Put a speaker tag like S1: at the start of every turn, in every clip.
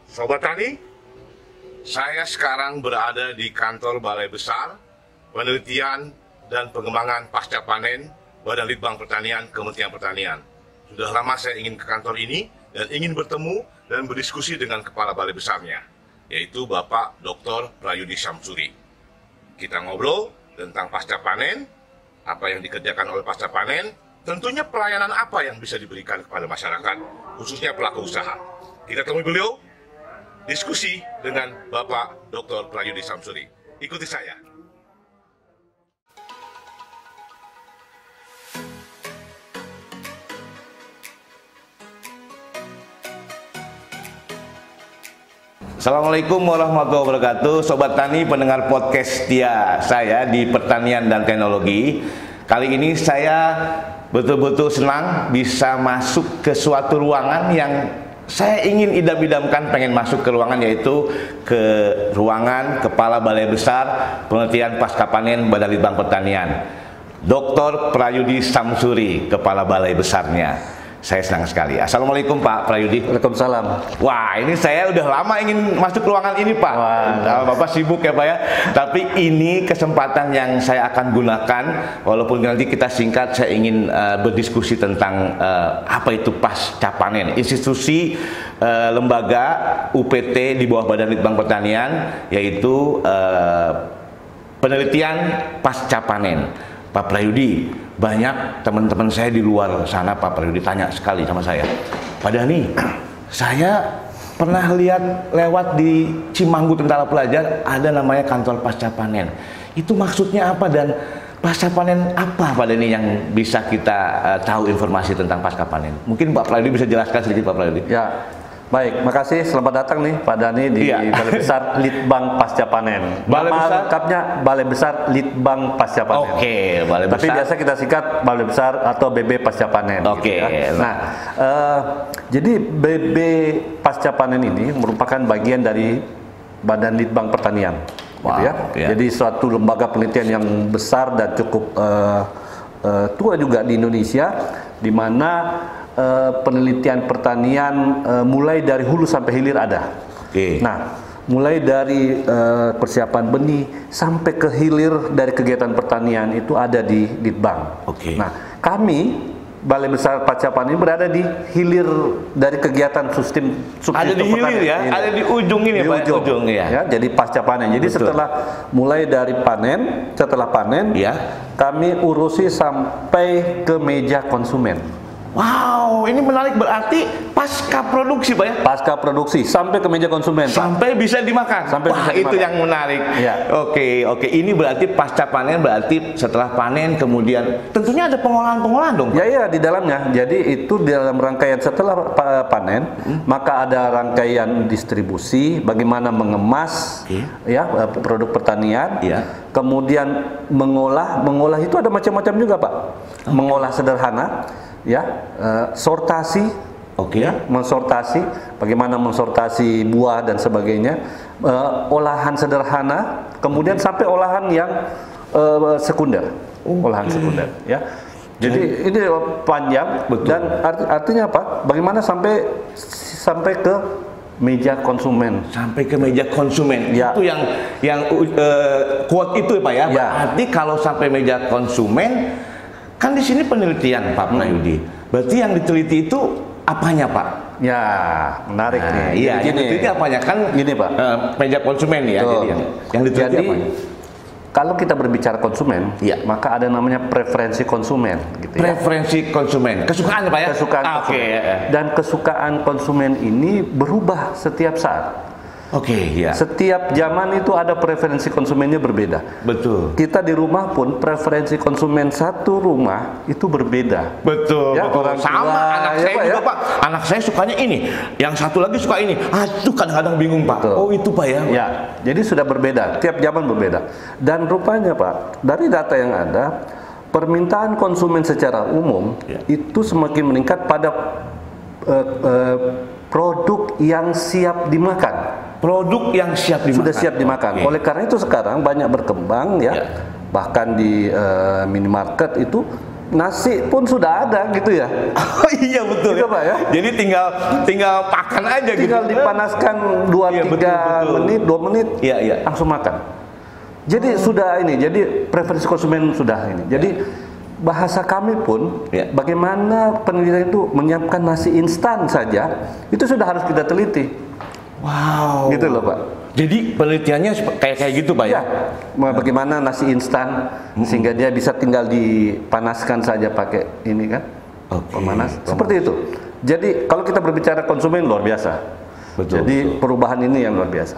S1: Sobat Tani, saya sekarang berada di kantor Balai Besar Penelitian dan Pengembangan Pasca Panen Badan Litbang Pertanian Kementerian Pertanian. Sudah lama saya ingin ke kantor ini dan ingin bertemu dan berdiskusi dengan Kepala Balai Besarnya, yaitu Bapak Dr. Prayudi Samsuri. Kita ngobrol tentang pasca panen, apa yang dikerjakan oleh pasca panen, tentunya pelayanan apa yang bisa diberikan kepada masyarakat, khususnya pelaku usaha. Kita temui beliau, diskusi dengan Bapak Dr. Prayudi Samsuri. Ikuti saya.
S2: Assalamualaikum warahmatullahi wabarakatuh, Sobat Tani pendengar podcast setia saya di Pertanian dan Teknologi. Kali ini saya betul-betul senang bisa masuk ke suatu ruangan yang saya ingin idam-idamkan, pengen masuk ke ruangan, yaitu ke ruangan Kepala Balai Besar Penelitian Pasca Panen Badan Litbang Pertanian, Dr. Prayudi Samsuri, Kepala Balai Besarnya. Saya senang sekali. Assalamualaikum Pak Prayudi.
S3: Waalaikumsalam.
S2: Wah, ini saya udah lama ingin masuk ruangan ini Pak. Wah. Bapak sibuk ya Pak ya. Tapi ini kesempatan yang saya akan gunakan. Walaupun nanti kita singkat, saya ingin berdiskusi tentang apa itu pasca panen. Institusi lembaga UPT di bawah Badan Litbang Pertanian, yaitu penelitian pasca panen. Pak Prayudi, banyak teman-teman saya di luar sana, Pak Prayudi tanya sekali sama saya, Pak Dhani, saya pernah lihat lewat di Cimanggu Tentara Pelajar ada namanya kantor pasca panen. Itu maksudnya apa dan pasca panen apa Pak Dhani yang bisa kita tahu informasi tentang pasca panen? Mungkin Pak Prayudi bisa jelaskan sedikit Pak Prayudi.
S3: Ya, baik, makasih. Selamat datang nih Pak Dhani di Balai Besar Litbang Pasca Panen.
S2: Balai
S3: Nama
S2: Besar
S3: lengkapnya Balai Besar Litbang Pasca Panen.
S2: Oke, Balai Besar.
S3: Tapi biasa kita singkat Balai Besar atau BB Pasca Panen.
S2: Oke.
S3: Gitu ya. Nah, jadi BB Pasca Panen ini merupakan bagian dari Badan Litbang Pertanian.
S2: Wow,
S3: gitu ya.
S2: ya.
S3: Jadi suatu lembaga penelitian yang besar dan cukup tua juga di Indonesia, di mana penelitian pertanian mulai dari hulu sampai hilir ada. Nah, mulai dari persiapan benih sampai ke hilir dari kegiatan pertanian itu ada di Litbang. Nah, kami Balai Besar Pasca Panen berada di hilir dari kegiatan subsistem
S2: ada di hilir ya, ada di ujung ini Pak, ujung ya.
S3: Jadi pasca panen. Jadi setelah mulai dari panen, setelah panen, kami urusi sampai ke meja konsumen.
S2: Wow, ini menarik, berarti pasca produksi Pak ya?
S3: Pasca produksi sampai ke meja konsumen,
S2: sampai bisa dimakan.
S3: Sampai
S2: wah,
S3: bisa
S2: itu
S3: dimakan.
S2: yang menarik.
S3: Ya.
S2: Oke. Ini berarti pasca panen, berarti setelah panen kemudian tentunya ada pengolahan dong Pak?
S3: Ya, di dalamnya. Jadi itu di dalam rangkaian setelah panen, maka ada rangkaian distribusi, bagaimana mengemas produk pertanian. Kemudian mengolah itu ada macam-macam juga Pak. Mengolah sederhana, sortasi, mensortasi, bagaimana mensortasi buah dan sebagainya, olahan sederhana, kemudian sampai olahan yang sekunder, olahan sekunder, ya. Jadi ini panjang. Betul. Dan artinya apa? Bagaimana sampai ke meja konsumen.
S2: Sampai ke meja konsumen. Itu yang quote itu Pak ya. Berarti kalau sampai meja konsumen, kan di sini penelitian Pak Prayudi. Berarti yang diteliti itu apanya Pak?
S3: Ya, menarik nih.
S2: Iya, yang diteliti apanya? Kan
S3: gini Pak,
S2: meja konsumen ya. Jadi yang diteliti apanya?
S3: Kalau kita berbicara konsumen, maka ada namanya preferensi konsumen. Gitu
S2: preferensi konsumen, kesukaan Pak ya?
S3: Kesukaan konsumen. Dan kesukaan konsumen ini berubah setiap saat. Setiap zaman itu ada preferensi konsumennya berbeda.
S2: Betul.
S3: Kita di rumah pun preferensi konsumen satu rumah itu berbeda.
S2: Betul.
S3: Orang
S2: sama
S3: tua,
S2: anak saya juga Pak. Anak saya sukanya ini, yang satu lagi suka ini. Aduh, kadang-kadang bingung Pak.
S3: Betul.
S2: Oh itu Pak ya.
S3: Jadi sudah berbeda. Tiap zaman berbeda. Dan rupanya Pak, dari data yang ada, permintaan konsumen secara umum itu semakin meningkat pada produk yang siap dimakan.
S2: Produk yang siap dimakan.
S3: Sudah siap dimakan. Oleh karena itu sekarang banyak berkembang bahkan di minimarket itu nasi pun sudah ada gitu ya.
S2: Oh iya betul
S3: Gitu, Pak, ya.
S2: Jadi tinggal makan aja
S3: Tinggal
S2: gitu.
S3: dipanaskan 2-3 menit, 2 menit,
S2: Iya.
S3: langsung makan. Jadi sudah ini, jadi preferensi konsumen sudah ini. Jadi bahasa kami pun, bagaimana penelitian itu menyiapkan nasi instan saja, itu sudah harus kita teliti.
S2: Wow.
S3: Gitu loh, Pak.
S2: Jadi penelitiannya kayak gitu Pak ya?
S3: Bagaimana nasi instan sehingga dia bisa tinggal dipanaskan saja pakai ini kan, pemanas. Seperti itu. Jadi kalau kita berbicara konsumen luar biasa. Jadi perubahan ini yang luar biasa.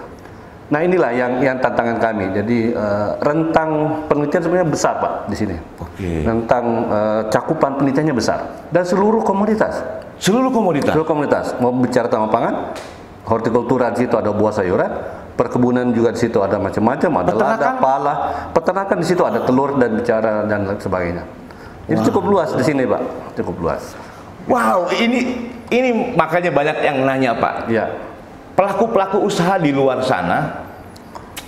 S3: Nah inilah yang tantangan kami. Jadi rentang penelitian sebenarnya besar Pak di sini. Rentang cakupan penelitiannya besar dan seluruh komoditas. Seluruh komoditas. Mau bicara tentang pangan, hortikultura di situ ada buah sayuran, perkebunan juga di situ ada macam-macam, ada lada, pala, peternakan di situ ada telur dan bicara dan sebagainya. Jadi cukup luas di sini Pak, cukup luas.
S2: Wow, ini makanya banyak yang nanya Pak.
S3: Ya.
S2: Pelaku-pelaku usaha di luar sana,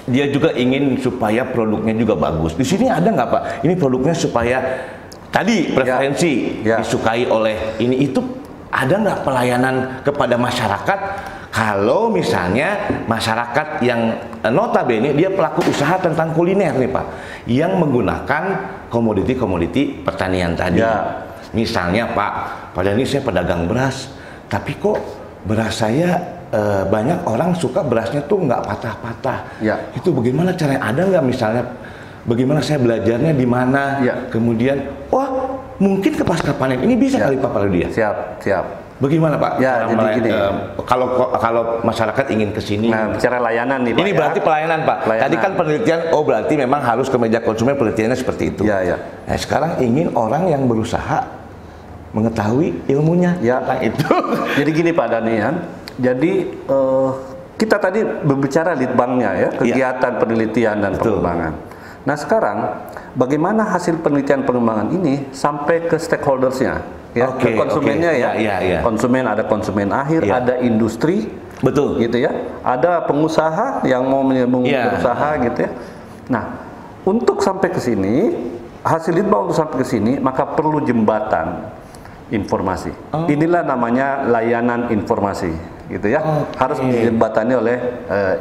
S2: dia juga ingin supaya produknya juga bagus. Di sini ada nggak Pak? Ini produknya supaya tadi preferensi disukai oleh ini itu, ada nggak pelayanan kepada masyarakat? Kalau misalnya masyarakat yang notabene dia pelaku usaha tentang kuliner nih Pak, yang menggunakan komoditi-komoditi pertanian tadi. Misalnya Pak, pada ini saya pedagang beras, tapi kok beras saya banyak orang suka berasnya tuh nggak patah-patah. Itu bagaimana caranya? Ada nggak misalnya? Bagaimana saya belajarnya di mana? Kemudian, wah mungkin ke pasca panen ini bisa kali Pak kalau dia.
S3: Siap.
S2: Bagaimana Pak?
S3: Ya, jadi gini.
S2: Kalau masyarakat ingin ke sini.
S3: Nah, bicara layanan nih Pak.
S2: Ini berarti pelayanan Pak. Tadi kan penelitian, berarti memang harus ke meja konsumen, penelitiannya seperti itu. Nah, sekarang ingin orang yang berusaha mengetahui ilmunya tentang itu.
S3: Jadi gini Pak Danian. Jadi kita tadi berbicara litbangnya ya, kegiatan penelitian dan pengembangan. Nah sekarang bagaimana hasil penelitian pengembangan ini sampai ke stakeholdersnya? Ke konsumennya konsumen, ada konsumen akhir, ada industri, gitu ya, ada pengusaha yang mau berusaha gitu ya. Nah, untuk sampai ke sini, hasil litbang untuk sampai ke sini, maka perlu jembatan informasi. Inilah namanya layanan informasi, gitu ya. Harus dijembatani oleh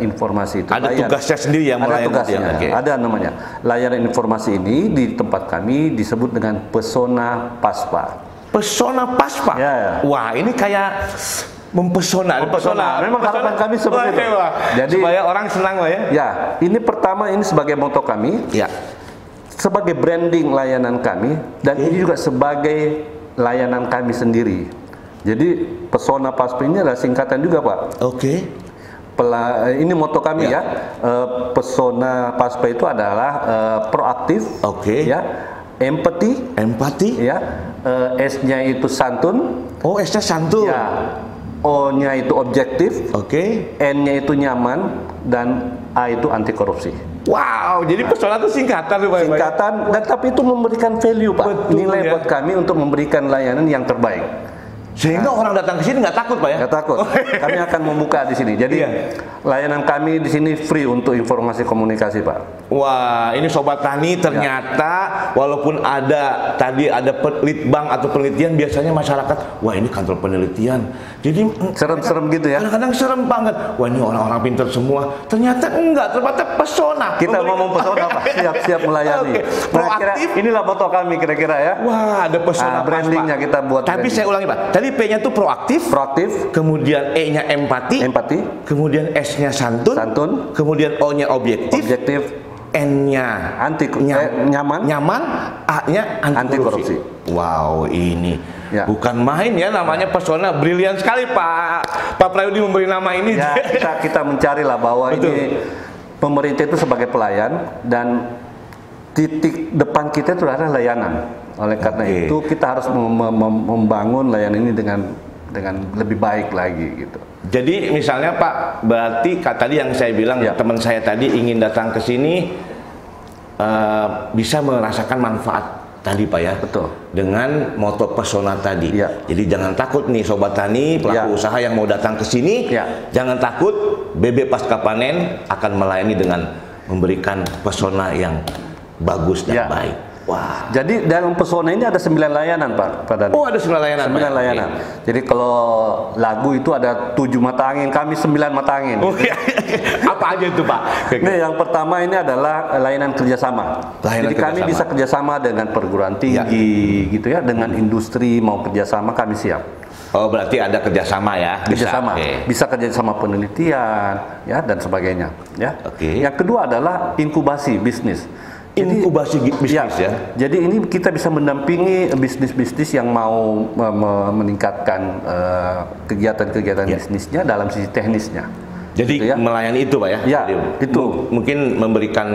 S3: informasi itu.
S2: Ada tugasnya sendiri yang melayani.
S3: Ada tugasnya, ada namanya. Layanan informasi ini di tempat kami disebut dengan Pesona Paspa.
S2: Pesona Paspa. Wah, ini kayak mempesona.
S3: Memang harapan kami seperti itu.
S2: Jadi supaya orang senang Pak ya.
S3: Ya, ini pertama ini sebagai moto kami. Sebagai branding layanan kami dan ini juga sebagai layanan kami sendiri. Jadi Pesona Paspa ini adalah singkatan juga Pak. Ini moto kami Pesona Paspa itu adalah proaktif. Empati, S-nya itu santun.
S2: S-nya santun.
S3: O-nya itu objektif. N-nya itu nyaman dan A itu anti korupsi.
S2: Wow, jadi Pesona itu singkatan Pak.
S3: Dan tapi itu memberikan value Pak. Nilai buat kami untuk memberikan layanan yang terbaik.
S2: Sehingga orang datang ke sini nggak takut Pak ya?
S3: Nggak takut. Kami akan membuka di sini. Jadi layanan kami di sini free untuk informasi komunikasi Pak.
S2: Wah, ini Sobat Tani ternyata walaupun ada tadi ada litbang atau penelitian, biasanya masyarakat, wah ini kantor penelitian. Jadi
S3: serem-serem gitu ya.
S2: Kadang-kadang serem banget. Wah ini orang-orang pintar semua. Ternyata enggak, ternyata Pesona.
S3: Kita ngomong Pesona Pak, siap-siap melayani.
S2: Proaktif.
S3: Inilah foto kami kira-kira ya.
S2: Wah, ada Pesona
S3: brandingnya kita buat.
S2: Tapi saya ulangi Pak. Tadi P-nya tuh proaktif,
S3: kemudian
S2: E-nya empati, kemudian S-nya santun, kemudian O-nya objektif, N-nya nyaman, A-nya anti korupsi. Wow, ini bukan main ya, namanya Pesona. Brilian sekali Pak Prayudi memberi nama ini.
S3: Kita mencari lah bahwa ini pemerintah itu sebagai pelayan dan titik depan kita itu adalah layanan. Oleh karena itu kita harus membangun layanan ini dengan lebih baik lagi gitu.
S2: Jadi misalnya Pak, berarti tadi yang saya bilang teman saya tadi ingin datang ke sini bisa merasakan manfaat tadi Pak ya. Dengan moto Pesona tadi. Jadi jangan takut nih Sobat Tani, pelaku usaha yang mau datang ke sini, jangan takut. BB Pasca Panen akan melayani dengan memberikan pesona yang bagus dan baik.
S3: Wah. Jadi dalam pesona ini ada 9 layanan Pak.
S2: Oh, ada 9 layanan.
S3: 9 layanan. Okay. Jadi kalau lagu itu ada 7 mata angin, kami 9 mata angin.
S2: Oh, iya. Apa aja itu Pak?
S3: Ini yang pertama ini adalah layanan kerjasama. Jadi kami bisa kerjasama dengan perguruan tinggi, gitu ya, dengan industri mau kerjasama kami siap.
S2: Oh, berarti ada kerjasama ya?
S3: Kerjasama, bisa kerjasama penelitian, ya, dan sebagainya. Ya. Yang kedua adalah inkubasi bisnis.
S2: Inkubasi bisnis ya.
S3: Jadi ini kita bisa mendampingi bisnis-bisnis yang mau meningkatkan kegiatan-kegiatan bisnisnya dalam sisi teknisnya.
S2: Jadi gitu ya. Melayani itu Pak ya?
S3: Ya,
S2: jadi,
S3: itu.
S2: Mungkin memberikan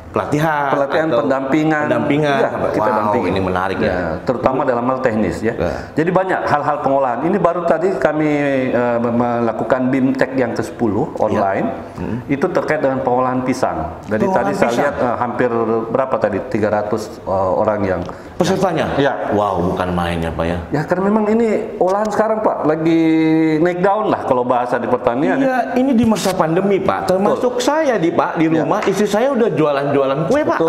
S2: pelatihan
S3: pendampingan ya, kita dampingi.
S2: Ini menarik ya,
S3: terutama dalam hal teknis ya. Jadi banyak hal-hal pengolahan. Ini baru tadi kami melakukan BIMTEK yang ke-10 online. Itu terkait dengan pengolahan pisang. Dari tadi saya lihat hampir berapa tadi 300 orang yang
S2: pesertanya.
S3: Ya.
S2: Wow, bukan main ya Pak ya.
S3: Ya karena memang ini olahan sekarang Pak lagi naik daun lah kalau bahasa di pertanian.
S2: Iya, ini di masa pandemi Pak. Termasuk saya di rumah istri saya udah jualan kue Pak.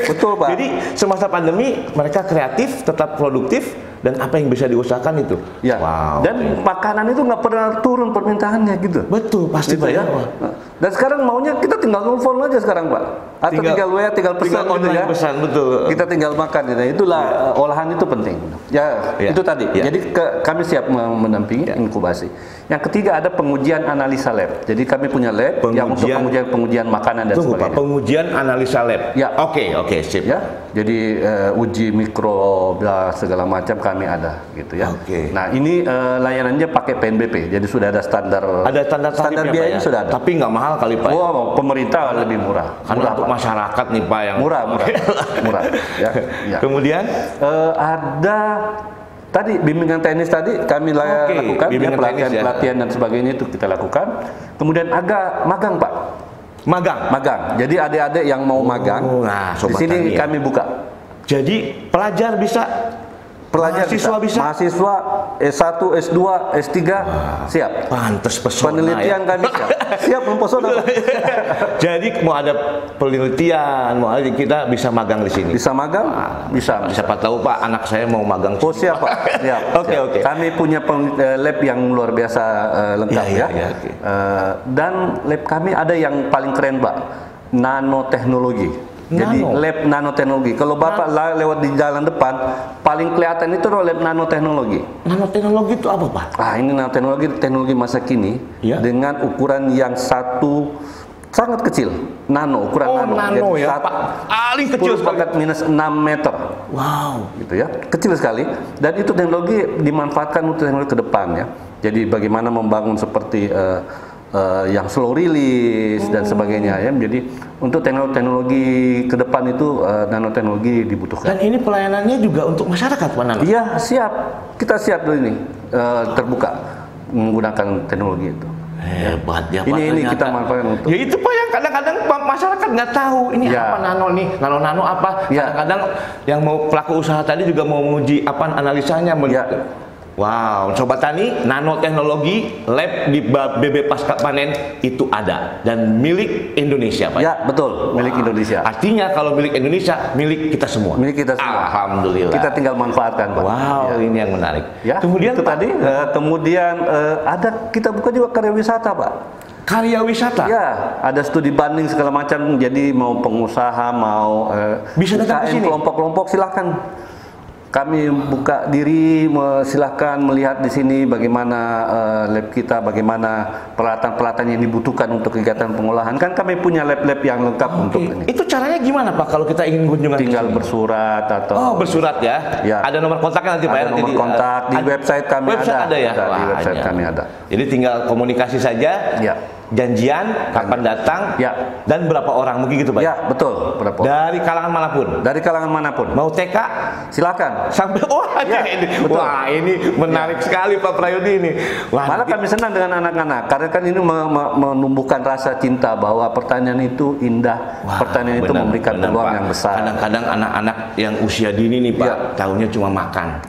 S3: Betul Pak.
S2: Jadi semasa pandemi mereka kreatif, tetap produktif, dan apa yang bisa diusahakan itu.
S3: Ya. Wow. Dan makanan itu nggak pernah turun permintaannya gitu.
S2: Betul, pasti
S3: gitu
S2: Pak ya.
S3: Dan sekarang maunya kita tinggal telepon aja sekarang Pak. Atau tinggal WA, tinggal pesan gitu ya.
S2: Pesan, betul.
S3: Kita tinggal makan gitu. Itulah olahan itu penting. Ya, itu tadi. Jadi kami siap mendampingi inkubasi. Yang ketiga ada pengujian analisa lab. Jadi kami punya lab yang untuk pengujian makanan dan sebagainya.
S2: Pak, pengujian analisa lab.
S3: Ya.
S2: Oke, sip.
S3: Ya. Jadi uji mikro segala macam kami ada gitu ya. Nah, ini layanannya pakai PNBP. Jadi sudah ada standar.
S2: Ada standar
S3: biayanya sudah ada.
S2: Tapi nggak mahal kali Pak.
S3: Oh, pemerintah lebih murah.
S2: Karena untuk masyarakat nih Pak yang
S3: murah. Ya. Kemudian ada tadi bimbingan teknis tadi kami lakukan, pelatihan dan sebagainya itu kita lakukan. Kemudian agak magang Pak. Magang. Jadi adik-adik yang mau magang, di sini kami buka.
S2: Jadi pelajar bisa.
S3: Mahasiswa bisa. Mahasiswa S1, S2, S3 siap.
S2: Pantes pesona.
S3: Penelitian kami siap mempesona.
S2: Jadi mau ada penelitian, kita bisa magang di sini.
S3: Bisa magang? Bisa.
S2: Siapa tahu Pak, anak saya mau magang.
S3: Oh siap Pak. Oke. Kami punya lab yang luar biasa lengkap ya. Dan lab kami ada yang paling keren Pak, nanoteknologi. Jadi lab nanoteknologi. Kalau Bapak lewat di jalan depan, paling kelihatan itu lab nanoteknologi.
S2: Nanoteknologi itu apa Pak?
S3: Ini teknologi masa kini dengan ukuran yang sangat kecil, ukuran nano.
S2: Nano ya Pak. Paling kecil
S3: 10⁻⁻6 meter.
S2: Wow.
S3: Gitu ya, kecil sekali. Dan itu teknologi dimanfaatkan untuk teknologi ke depan ya. Jadi bagaimana membangun seperti yang slow release dan sebagainya ya. Jadi untuk teknologi ke depan itu nanoteknologi dibutuhkan.
S2: Dan ini pelayanannya juga untuk masyarakat Pak Nano?
S3: Iya siap, kita siap dulu ini terbuka menggunakan teknologi itu.
S2: Hebat ya Pak.
S3: Ini kita manfaatkan untuk.
S2: Ya itu Pak yang kadang-kadang masyarakat nggak tahu ini apa nano nih, nano apa. Kadang-kadang yang mau pelaku usaha tadi juga mau menguji apa analisanya. Wow, Sobat Tani, nanoteknologi lab di BB Pasca Panen itu ada dan milik Indonesia, Pak.
S3: Ya, betul, milik Indonesia.
S2: Artinya kalau milik Indonesia, milik kita semua.
S3: Milik kita semua.
S2: Alhamdulillah.
S3: Kita tinggal manfaatkan, Pak.
S2: Wow, ini yang menarik.
S3: Ya, kemudian itu tadi, kemudian ada kita buka juga karya wisata, Pak.
S2: Karya wisata?
S3: Ya, ada studi banding segala macam. Jadi mau pengusaha, mau
S2: bisa datang ke sini.
S3: Kelompok-kelompok silakan. Kami buka diri, silahkan melihat di sini bagaimana lab kita, bagaimana peralatan-peralatan yang dibutuhkan untuk kegiatan pengolahan. Kan kami punya lab-lab yang lengkap untuk ini.
S2: Itu caranya gimana Pak kalau kita ingin kunjungan?
S3: Tinggal bersurat atau.
S2: Oh, bersurat ya? Ya. Ada nomor kontaknya nanti Pak?
S3: Ada nomor kontak di website kami
S2: ada ya?
S3: Di website kami ada.
S2: Jadi tinggal komunikasi saja.
S3: Ya.
S2: Janjian, kapan datang, dan berapa orang, mungkin gitu Pak?
S3: Ya, betul. Berapa orang.
S2: Dari kalangan manapun? Dari kalangan manapun. Mau TK?
S3: Silakan.
S2: Sampai, wah ini menarik sekali Pak Prayudi ini. Wah,
S3: malah kami senang dengan anak-anak, karena kan ini menumbuhkan rasa cinta bahwa pertanian itu indah, pertanian itu memberikan peluang yang besar.
S2: Kadang-kadang anak-anak yang usia dini nih Pak, tahunya cuma makan.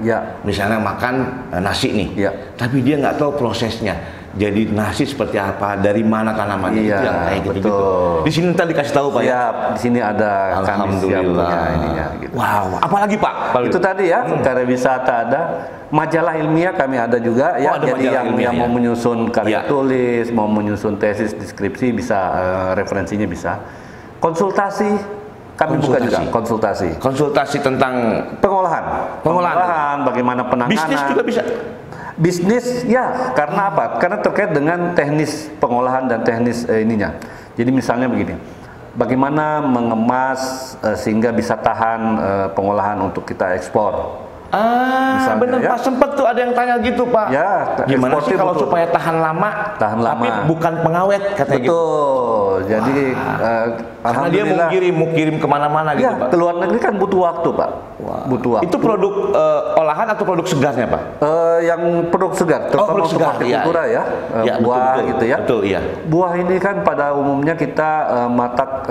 S2: Misalnya makan nasi nih, tapi dia nggak tahu prosesnya. jadi nasi seperti apa, dari mana tanamannya,
S3: Iya,
S2: itu yang kayak gitu.
S3: betul.
S2: Di sini tadi dikasih tahu Pak ya.
S3: Siap, di sini ada kami siap punya ininya gitu.
S2: Wow, apalagi Pak?
S3: Itu tadi ya, karya wisata ada, majalah ilmiah kami ada juga ya.
S2: ada
S3: Jadi
S2: majalah ilmiah,
S3: yang mau menyusun karya
S2: Ya.
S3: tulis, mau menyusun tesis, deskripsi bisa, referensinya bisa. Konsultasi kami buka juga, konsultasi.
S2: Konsultasi tentang
S3: Pengolahan, bagaimana penanganan.
S2: bisnis juga bisa.
S3: Bisnis ya, karena apa? Karena terkait dengan teknis pengolahan dan teknis ininya. Jadi misalnya begini, bagaimana mengemas sehingga bisa tahan pengolahan untuk kita ekspor. Misalnya,
S2: Bener
S3: ya.
S2: Pak, sempet tuh ada yang tanya gitu Pak.
S3: Ya,
S2: gimana sih
S3: ekspornya
S2: kalau
S3: betul.
S2: supaya tahan lama, tapi bukan pengawet katanya gitu.
S3: Betul. Jadi
S2: Karena dia mau kirim kemana-mana gitu
S3: ya,
S2: Pak.
S3: ke luar negeri kan butuh waktu Pak. Butuh waktu.
S2: Itu produk olahan atau produk segarnya Pak?
S3: Yang produk segar, terutama
S2: produk
S3: untuk
S2: segar,
S3: hortikultura ya, buah
S2: betul,
S3: gitu ya.
S2: Betul, iya.
S3: Buah ini kan pada umumnya kita matak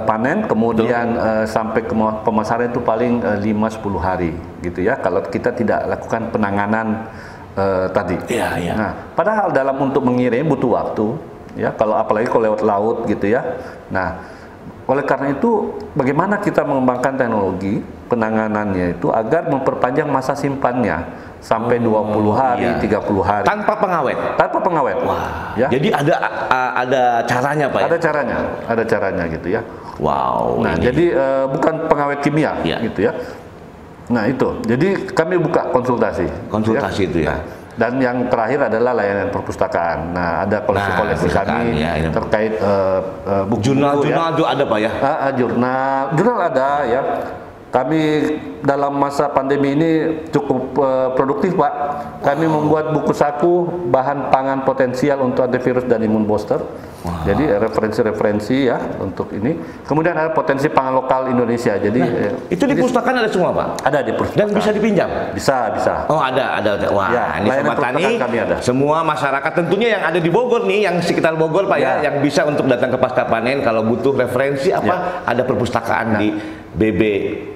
S3: panen, kemudian sampai ke pemasaran itu paling 5-10 hari gitu ya. Kalau kita tidak lakukan penanganan tadi.
S2: Iya, iya.
S3: Nah, padahal dalam untuk mengirim butuh waktu ya. Kalau apalagi kalau lewat laut gitu ya. Nah, oleh karena itu, bagaimana kita mengembangkan teknologi penanganannya itu agar memperpanjang masa simpannya sampai 20 hari, 30 hari.
S2: Tanpa pengawet.
S3: Tanpa pengawet.
S2: Wah.
S3: Ya.
S2: Jadi ada caranya Pak.
S3: Ada caranya gitu ya.
S2: Wow.
S3: Nah,
S2: ini.
S3: jadi bukan pengawet kimia
S2: Ya.
S3: gitu ya. Nah, itu. Jadi kami buka konsultasi.
S2: Konsultasi itu ya.
S3: Nah, dan yang terakhir adalah layanan perpustakaan. Nah, ada koleksi-koleksi kami
S2: ya,
S3: terkait buku
S2: jurnal-jurnal itu ada Pak ya?
S3: Jurnal ada ya. Kami dalam masa pandemi ini cukup produktif Pak. Kami membuat buku saku bahan pangan potensial untuk antivirus dan imun booster. Jadi referensi-referensi ya untuk ini. Kemudian ada potensi pangan lokal Indonesia. Jadi
S2: itu di pustakaan ada semua Pak?
S3: Ada di pustakaan.
S2: Dan bisa dipinjam?
S3: Bisa.
S2: Oh ada. Wah,
S3: Ya,
S2: ini Sobat Tani, semua masyarakat tentunya yang ada di Bogor nih, yang sekitar Bogor Pak ya, yang bisa untuk datang ke pasca panen kalau butuh referensi apa, ada perpustakaan di BB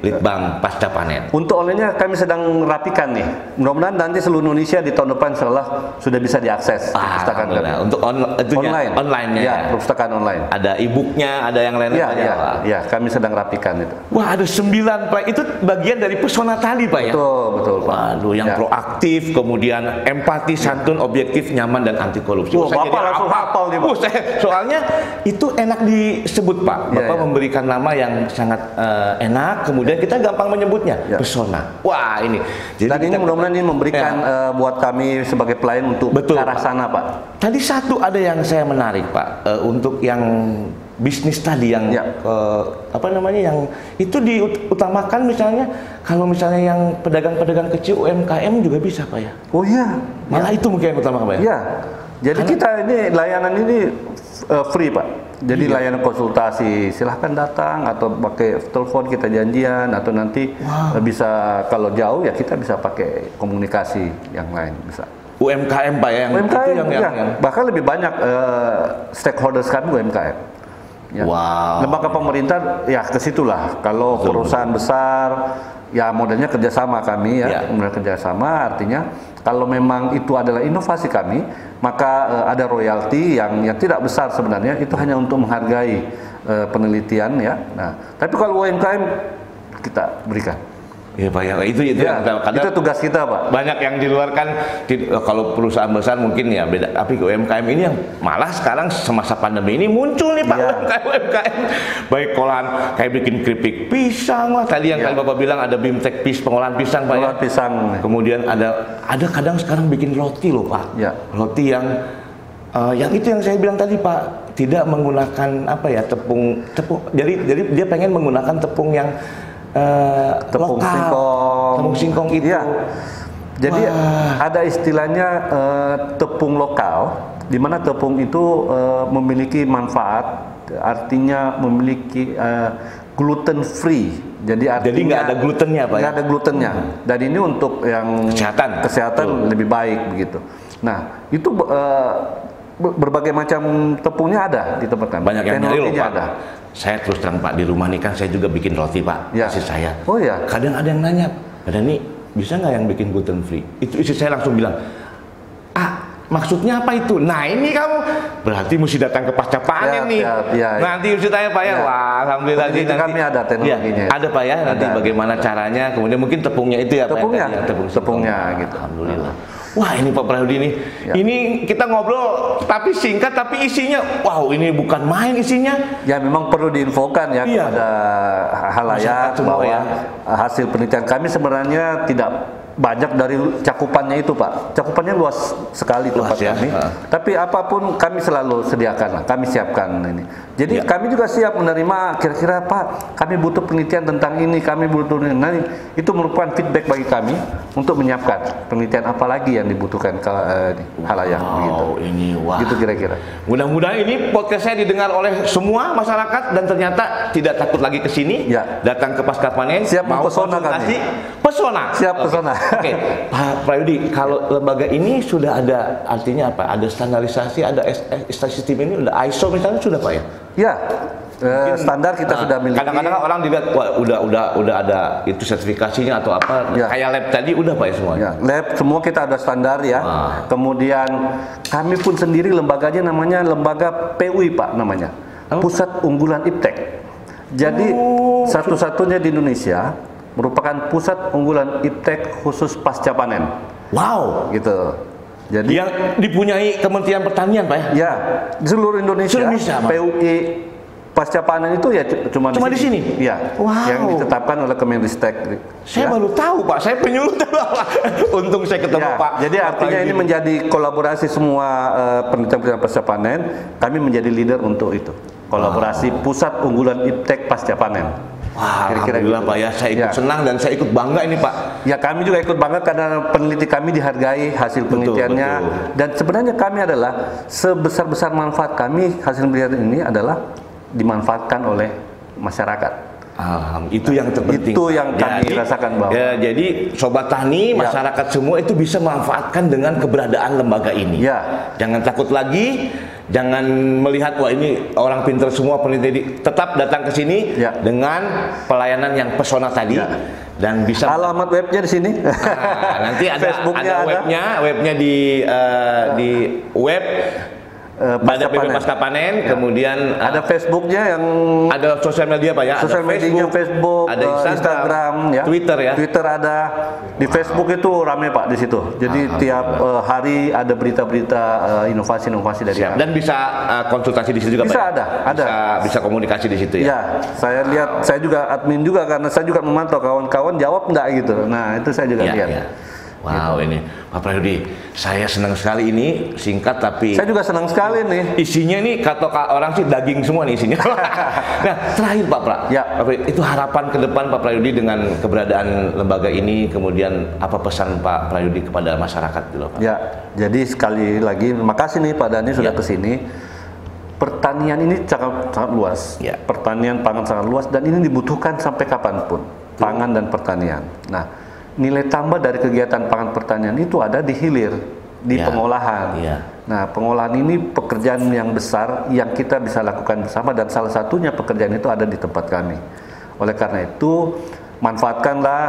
S2: Litbang Pasca Panen.
S3: Untuk onlinenya kami sedang rapikan nih. Mudah-mudahan nanti seluruh Indonesia di tahun depan insyaallah sudah bisa diakses perpustakaan kami.
S2: Untuk online
S3: ya, perpustakaan online.
S2: Ada e-booknya, ada yang lain
S3: Ya, kami sedang rapikan itu.
S2: Wah, ada 9 Pak. Itu bagian dari pesona tadi Pak ya?
S3: Betul Pak.
S2: Waduh, yang proaktif, kemudian empati, santun, objektif, nyaman dan anti korupsi.
S3: Bapak langsung hafal nih Pak.
S2: Soalnya itu enak disebut Pak. Bapak memberikan nama yang sangat enak, kemudian kita gampang menyebutnya, pesona. Wah, ini.
S3: Jadi dan ini mudah-mudahan ini memberikan buat kami sebagai pelayan untuk ke arah sana Pak.
S2: Tadi satu ada yang saya menarik Pak, untuk yang bisnis tadi yang apa namanya, yang itu diutamakan misalnya kalau misalnya yang pedagang-pedagang kecil UMKM juga bisa Pak ya?
S3: Oh iya.
S2: Malah itu mungkin yang utama Pak ya?
S3: Iya. Jadi kita ini layanan ini free Pak. Jadi layanan konsultasi, silahkan datang atau pakai telepon kita janjian atau nanti bisa kalau jauh ya kita bisa pakai komunikasi yang lain bisa.
S2: UMKM Pak ya, yang
S3: UMKM,
S2: itu yang
S3: bahkan lebih banyak stakeholders kami UMKM. Ya.
S2: Wow.
S3: Lembaga pemerintah ya ke situlah. Kalau perusahaan besar ya modelnya kerjasama kami ya, model kerjasama artinya kalau memang itu adalah inovasi kami, maka ada royalti yang tidak besar sebenarnya, itu hanya untuk menghargai penelitian ya. Nah, tapi kalau UMKM kita berikan.
S2: Iya Pak ya, itu
S3: tugas kita Pak.
S2: Banyak yang di luar kan, kalau perusahaan besar mungkin ya beda, tapi UMKM ini yang malah sekarang semasa pandemi ini muncul nih Pak, UMKM. Baik olahan kayak bikin keripik pisang lah, tadi yang kali Bapak bilang ada Bimtek pengolahan pisang Pak ya.
S3: Pisang.
S2: Kemudian ada kadang sekarang bikin roti loh Pak. Roti yang itu yang saya bilang tadi Pak, tidak menggunakan apa ya, tepung. Jadi dia pengen menggunakan tepung yang
S3: tepung
S2: singkong itu.
S3: Ya. Jadi ada istilahnya tepung lokal, di mana tepung itu memiliki manfaat, artinya memiliki gluten free. Jadi
S2: nggak ada glutennya Pak.
S3: Nggak ada glutennya. Dan ini untuk yang kesehatan lebih baik begitu. Nah itu berbagai macam tepungnya ada di tempat kami.
S2: Banyak yang nyari loh Pak.
S3: Ada.
S2: Saya terus terang Pak, di rumah nih kan saya juga bikin roti Pak, istri saya.
S3: Oh ya.
S2: Kadang ada yang nanya, ada nih bisa nggak yang bikin gluten free? Itu istri saya langsung bilang, maksudnya apa itu? Nah ini kamu berarti mesti datang ke pasca panen nih. Nanti mesti tanya Pak ya. Wah, alhamdulillah nanti
S3: kami ada teknologinya.
S2: Ada Pak ya. Nanti bagaimana caranya? Kemudian mungkin tepungnya itu ya Pak.
S3: Tepungnya gitu.
S2: Alhamdulillah. Wah ini Pak Prayudi nih. Ini kita ngobrol tapi singkat tapi isinya wow ini bukan main isinya.
S3: Ya memang perlu diinfokan ya kepada halayak bahwa hasil penelitian kami sebenarnya tidak banyak dari cakupannya itu Pak. Cakupannya luas sekali tempat kami. Tapi apapun kami selalu sediakan, kami siapkan ini. Jadi kami juga siap menerima kira-kira Pak, kami butuh penelitian tentang ini, kami butuh ini. Nah, itu merupakan feedback bagi kami untuk menyiapkan penelitian apa lagi yang dibutuhkan ke halayak begitu. Gitu kira-kira.
S2: Mudah-mudahan ini podcast saya didengar oleh semua masyarakat dan ternyata tidak takut lagi ke sini. Datang ke pasca panen,
S3: siap mempesona kami.
S2: Pesona.
S3: Siap pesona.
S2: Oke, Pak Prayudi, kalau lembaga ini sudah ada artinya apa? Ada standarisasi, ada sistem ini, ada ISO misalnya sudah Pak ya?
S3: Ya, standar kita sudah miliki.
S2: Kadang-kadang orang dilihat, wah udah ada itu sertifikasinya atau apa? Kayak lab tadi udah Pak ya semua?
S3: Ya, lab semua kita ada standar ya. Kemudian kami pun sendiri lembaganya namanya lembaga PUI Pak namanya, Pusat Unggulan Iptek. Jadi satu-satunya di Indonesia merupakan pusat unggulan iptek khusus pasca panen.
S2: Wow,
S3: gitu. Jadi
S2: yang dipunyai Kementerian Pertanian Pak ya?
S3: Ya, di seluruh Indonesia. PUI pasca panen itu ya cuma
S2: di sini.
S3: Ya, yang ditetapkan oleh Kemenristek.
S2: Saya baru tahu Pak, saya penyuluh untung saya ketemu Pak.
S3: Jadi artinya ini menjadi kolaborasi semua penelitian pasca panen. Kami menjadi leader untuk itu. Kolaborasi Pusat Unggulan Iptek Pasca Panen.
S2: Wah, alhamdulillah Pak ya, saya ikut senang dan saya ikut bangga ini Pak.
S3: Ya kami juga ikut bangga karena peneliti kami dihargai hasil penelitiannya. Dan sebenarnya kami adalah sebesar-besar manfaat kami hasil penelitian ini adalah dimanfaatkan oleh masyarakat.
S2: Itu yang terpenting.
S3: Itu yang kami rasakan bahwa.
S2: Ya, jadi Sobat Tani, masyarakat semua itu bisa memanfaatkan dengan keberadaan lembaga ini. Jangan takut lagi, jangan melihat wah ini orang pintar semua peneliti. Tetap datang ke sini dengan pelayanan yang pesona tadi dan bisa.
S3: Alamat webnya di sini.
S2: Nanti ada webnya di web. Ada BP Pasca Panen, kemudian
S3: ada Facebooknya yang
S2: ada sosial media Pak ya,
S3: sosial media Facebook, ada Instagram, ya, Twitter ada. Di Facebook itu rame Pak di situ. Jadi tiap hari ada berita-berita inovasi-inovasi dari kami.
S2: Dan bisa konsultasi di situ juga
S3: bisa
S2: Pak.
S3: Ada.
S2: Bisa komunikasi di situ ya.
S3: Ya, saya lihat, saya juga admin juga karena saya juga memantau kawan-kawan jawab enggak gitu. Nah, itu saya juga lihat.
S2: Wow, ini Pak Prayudi, saya senang sekali ini, singkat tapi
S3: saya juga senang sekali nih.
S2: Isinya nih kata orang sih daging semua nih isinya. Nah, terakhir Pak Pra, itu harapan ke depan Pak Prayudi dengan keberadaan lembaga ini, kemudian apa pesan Pak Prayudi kepada masyarakat gitu Pak?
S3: Ya, jadi sekali lagi terima kasih nih Pak Dhani sudah kesini. Pertanian ini sangat luas, pertanian pangan sangat luas dan ini dibutuhkan sampai kapanpun, pangan dan pertanian. Nah, nilai tambah dari kegiatan pangan pertanian itu ada di hilir, di pengolahan. Nah, pengolahan ini pekerjaan yang besar yang kita bisa lakukan bersama dan salah satunya pekerjaan itu ada di tempat kami. Oleh karena itu, manfaatkanlah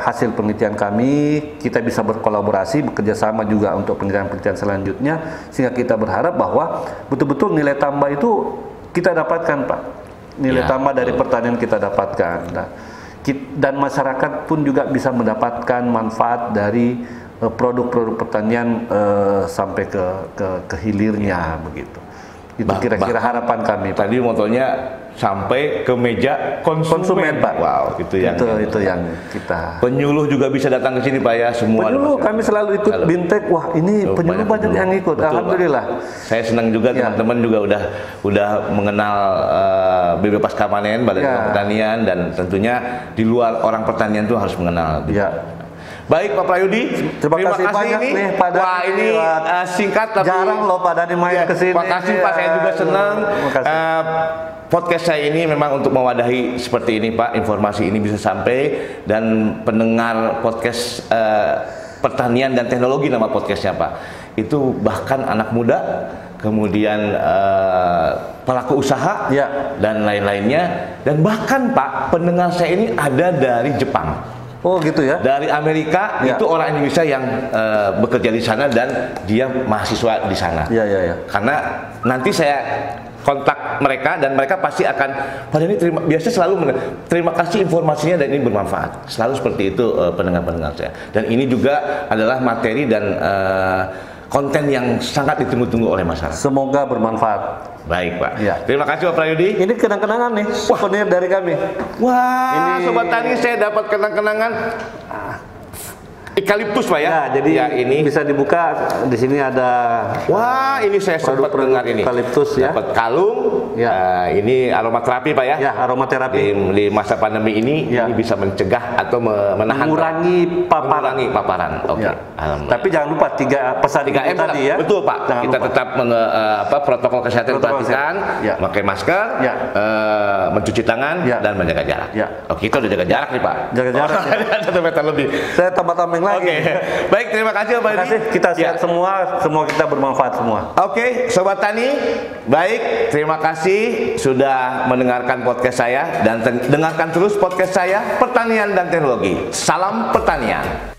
S3: hasil penelitian kami, kita bisa berkolaborasi, bekerja sama juga untuk penelitian-penelitian selanjutnya, sehingga kita berharap bahwa betul-betul nilai tambah itu kita dapatkan Pak. Nilai tambah dari pertanian kita dapatkan. Nah, dan masyarakat pun juga bisa mendapatkan manfaat dari produk-produk pertanian sampai ke hilirnya begitu. Itu kira-kira harapan kami.
S2: Tadi motonya sampai ke meja konsumen
S3: Pak.
S2: Wow, itu
S3: yang kita.
S2: Penyuluh juga bisa datang ke sini Pak ya, semua.
S3: Penyuluh kami selalu ikut Bintek. Wah, ini penyuluh banyak yang ikut. Alhamdulillah.
S2: Pak. Saya senang juga teman-teman juga udah mengenal BP Pasca Panen, Balai Pertanian, dan tentunya di luar orang pertanian itu harus mengenal. Baik Pak Prayudi,
S3: terima kasih banyak nih Pak Dhani.
S2: Wah, ini singkat tapi
S3: jarang loh Pak Dhani main ke sini.
S2: Terima kasih Pak, saya juga senang. Podcast saya ini memang untuk mewadahi seperti ini Pak, informasi ini bisa sampai dan pendengar podcast pertanian dan teknologi nama podcastnya Pak. Itu bahkan anak muda, kemudian pelaku usaha dan lain-lainnya, dan bahkan Pak pendengar saya ini ada dari Jepang.
S3: Oh gitu ya.
S2: Dari Amerika itu orang Indonesia yang bekerja di sana dan dia mahasiswa di sana.
S3: Iya.
S2: Karena nanti saya kontak mereka dan mereka pasti akan pada ini biasa selalu terima kasih informasinya dan ini bermanfaat. Selalu seperti itu pendengar-pendengar saya. Dan ini juga adalah materi dan konten yang sangat ditunggu-tunggu oleh masyarakat.
S3: Semoga bermanfaat.
S2: Baik Pak.
S3: Ya.
S2: Terima kasih Pak Prayudi.
S3: Ini kenang-kenangan nih, souvenir dari kami.
S2: Wah,
S3: ini
S2: Sobat Tani saya dapat kenang-kenangan eukaliptus Pak ya.
S3: Ya, jadi
S2: ya, ini
S3: bisa dibuka. Di sini ada.
S2: Wah, ini saya sempat dengar ini.
S3: Eukaliptus ya.
S2: Dapat kalung.
S3: Ya.
S2: Ini aromaterapi Pak ya.
S3: Ya, aromaterapi.
S2: Di masa pandemi ini ini bisa mencegah atau menahan
S3: mengurangi
S2: paparan. Oke.
S3: Ya. Tapi jangan lupa 3M tadi ya.
S2: Betul Pak.
S3: Jangan
S2: kita
S3: lupa.
S2: Tetap protokol kesehatan perhatikan, pakai masker, mencuci tangan dan menjaga jarak.
S3: Ya.
S2: Oke, kita udah jaga jarak nih Pak.
S3: Jaga jarak.
S2: 1 meter lebih.
S3: Saya tambah-tambahin lagi.
S2: Oke. Baik, terima kasih Pak.
S3: Terima kasih. Kita sehat semua kita bermanfaat semua.
S2: Oke, Sobat Tani. Baik, terima kasih sudah mendengarkan podcast saya dan dengarkan terus podcast saya Pertanian dan Teknologi. Salam pertanian.